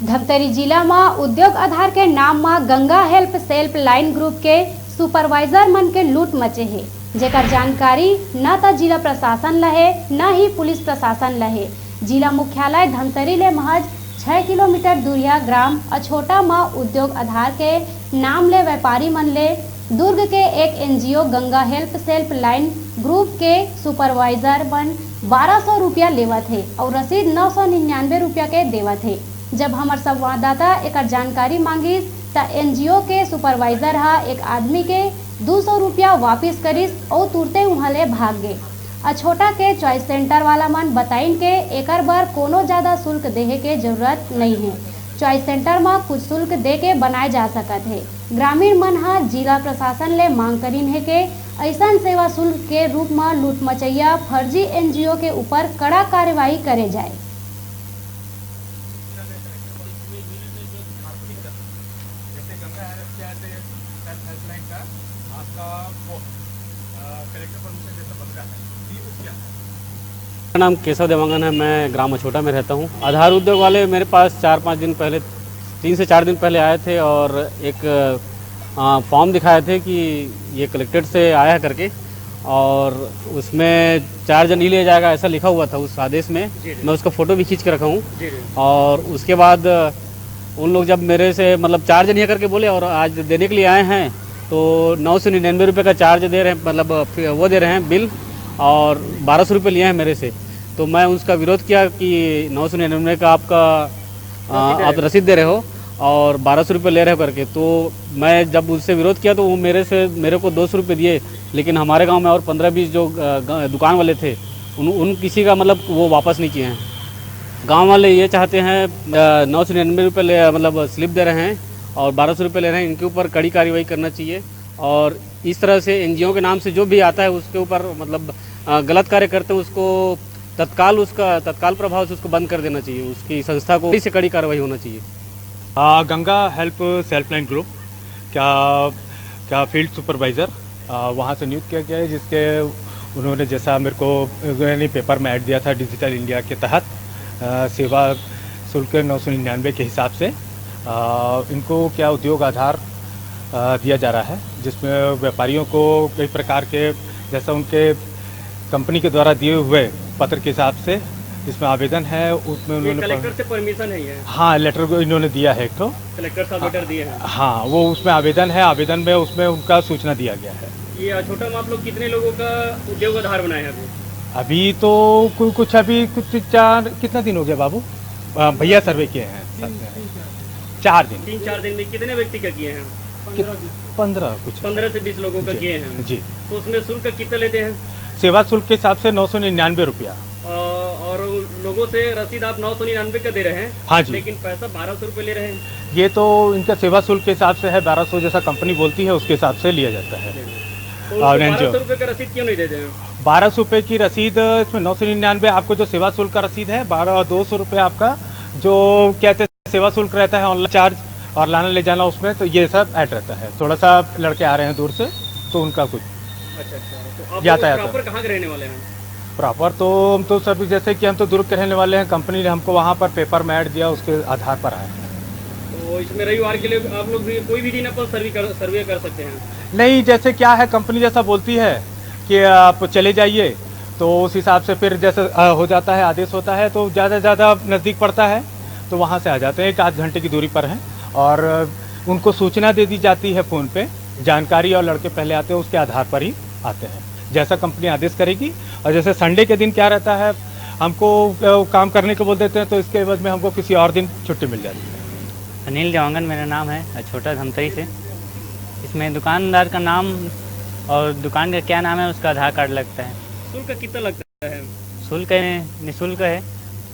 धमतरी जिला में उद्योग आधार के नाम में Ganga help self line group के सुपरवाइजर मन के लूट मचे है, जेकर जानकारी न तो जिला प्रशासन लहे न ही पुलिस प्रशासन लहे। जिला मुख्यालय धमतरी ले महज 6 किलोमीटर दूरिया ग्राम अछोटा में उद्योग आधार के नाम ले व्यापारी मन ले दुर्ग के एक NGO Ganga help self line group के सुपरवाइजर मन 1200 रुपया लेवत है और रसीद 999 रुपया के देवत है। जब हमार संवाददाता एक जानकारी मांगिस त एनजीओ के सुपरवाइजर हा एक आदमी के 200 रुपया वापिस करिस और तुरते वहाँ ले भाग गए। अछोटा के चॉइस सेंटर वाला मन बताइन के एकर बर कोनो ज्यादा शुल्क देहे के जरूरत नहीं है। चॉइस सेंटर में कुछ शुल्क दे के बनाए जा सकत है। ग्रामीण मन हा जिला प्रशासन ले मांग करीन है के ऐसा सेवा शुल्क के रूप में लूट मचैया फर्जी एनजीओ के ऊपर कड़ा कार्रवाई करे जाए। मेरा नाम केशव देवांगन है। मैं ग्राम अछोटा में रहता हूँ। आधार उद्योग वाले मेरे पास 4-5 दिन पहले 3 से 4 दिन पहले आए थे और एक फॉर्म दिखाए थे कि ये कलेक्ट्रेट से आया है करके, और उसमें चार्ज नहीं लिया जाएगा ऐसा लिखा हुआ था उस आदेश में। मैं उसका फ़ोटो भी खींच के रखा हूँ। और उसके बाद उन लोग जब मेरे से मतलब चार्ज नहीं करके बोले और आज देने के लिए आए हैं तो 999 रुपये का चार्ज दे रहे हैं, मतलब वो दे रहे हैं बिल, और 1200 रुपये लिए हैं मेरे से। तो मैं उसका विरोध किया कि 999 का आप रसीद दे रहे हो और 1200 रुपये ले रहे हो करके। तो मैं जब उससे विरोध किया तो वो मेरे को 200 रुपये दिए, लेकिन हमारे गांव में और 15-20 जो दुकान वाले थे उन किसी का मतलब वो वापस नहीं किए हैं। गांव वाले ये चाहते हैं 999 रुपये मतलब स्लिप दे रहे हैं और 1200 रुपये ले रहे हैं, इनके ऊपर कड़ी कार्रवाई करना चाहिए। और इस तरह से एनजीओ के नाम से जो भी आता है उसके ऊपर मतलब गलत कार्य करते हैं उसको तत्काल प्रभाव से उसको बंद कर देना चाहिए। उसकी संस्था को इससे कड़ी कार्रवाई होना चाहिए। Ganga help self line group क्या फील्ड सुपरवाइज़र वहाँ से नियुक्त किया गया है, जिसके उन्होंने जैसा मेरे को पेपर में ऐड दिया था डिजिटल इंडिया के तहत सेवा शुल्क 999 के हिसाब से इनको क्या उद्योग आधार दिया जा रहा है, जिसमें व्यापारियों को कई प्रकार के जैसा उनके कंपनी के द्वारा दिए हुए पत्र के हिसाब से इसमें आवेदन है, उसमें उन्होंने कलेक्टर से परमिशन है ये? हाँ, लेटर को इन्होंने दिया है एक तो कलेक्टर साहब लेटर दिए हैं। हाँ, वो उसमें आवेदन है, आवेदन में उसमें उनका सूचना दिया गया है। ये अछोटा में आप लोग कितने लोगों का उद्योग आधार बनाए हैं अभी तो कुछ कितना दिन हो गया बाबू? भैया सर्वे किए हैं 4 दिन। 3-4 दिन में कितने व्यक्ति का किए हैं? 15 से 20 लोगों का किए हैं जी। तो उसमें शुल्क कितना लेते हैं? सेवा शुल्क के हिसाब से 999 रुपया। और लोगों से रसीद आप 999 का दे रहे हैं? हाँ जी। लेकिन पैसा 1200 रुपये ले रहे हैं। ये तो इनका सेवा शुल्क के हिसाब से है, 1200 जैसा कंपनी बोलती है उसके हिसाब से लिया जाता है। तो 1200 रुपये का रसीद क्यों नहीं देते हैं? 1200 रुपये की रसीद, इसमें 999 आपको जो सेवा शुल्क का रसीद है, 200 रुपये आपका जो कहते हैं सेवा शुल्क रहता है ऑनलाइन चार्ज और लाना ले जाना उसमें, तो ये सब ऐड रहता है। थोड़ा सा लड़के आ रहे हैं दूर से तो उनका कुछ अच्छा। तो आप प्रॉपर कहाँ के रहने वाले हैं? प्रॉपर तो हम तो सर जैसे कि हम तो दुर्ग के रहने वाले हैं, कंपनी ने हमको वहाँ पर पेपर में ऐड दिया, उसके आधार पर आए हैं। तो इसमें रविवार के लिए आप लोग भी कोई भी दिन अपन सर्वे कर सकते हैं? नहीं, जैसे क्या है कंपनी जैसा बोलती है कि आप चले जाइए तो उस हिसाब से फिर जैसे हो जाता है, आदेश होता है तो ज़्यादा नज़दीक पड़ता है तो वहाँ से आ जाते हैं। 1-8 घंटे की दूरी पर हैं और उनको सूचना दे दी जाती है फ़ोन पे, जानकारी, और लड़के पहले आते हैं उसके आधार पर ही आते हैं जैसा कंपनी आदेश करेगी। और जैसे संडे के दिन क्या रहता है, हमको काम करने को बोल देते हैं तो इसके एवज में हमको किसी और दिन छुट्टी मिल जाती है। अनिल देवांगन मेरा नाम है, अछोटा धमतरी से। इसमें दुकानदार का नाम और दुकान का क्या नाम है उसका आधार कार्ड लगता है। शुल्क कितना लगता है? शुल्क निःशुल्क है।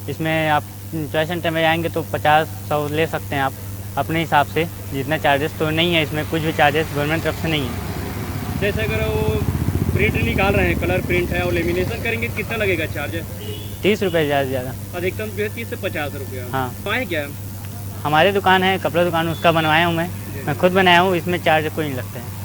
इसमें आप चॉइस सेंटर में जाएंगे तो 50-100 ले सकते हैं आप अपने हिसाब से, जितना चार्जेस तो नहीं है इसमें, कुछ भी चार्जेस गवर्नमेंट तरफ से नहीं है। जैसे अगर वो प्रिंट निकाल रहे हैं, कलर प्रिंट है और लेमिनेशन करेंगे कितना लगेगा चार्ज? 30 रुपये ज़्यादा। अधिकतम जो है 30 से 50 रुपया। हाँ। पाए क्या? हमारी दुकान है, कपड़ा दुकान, उसका बनवाया हूँ मैं खुद बनाया हूँ, इसमें चार्ज कोई नहीं लगता है।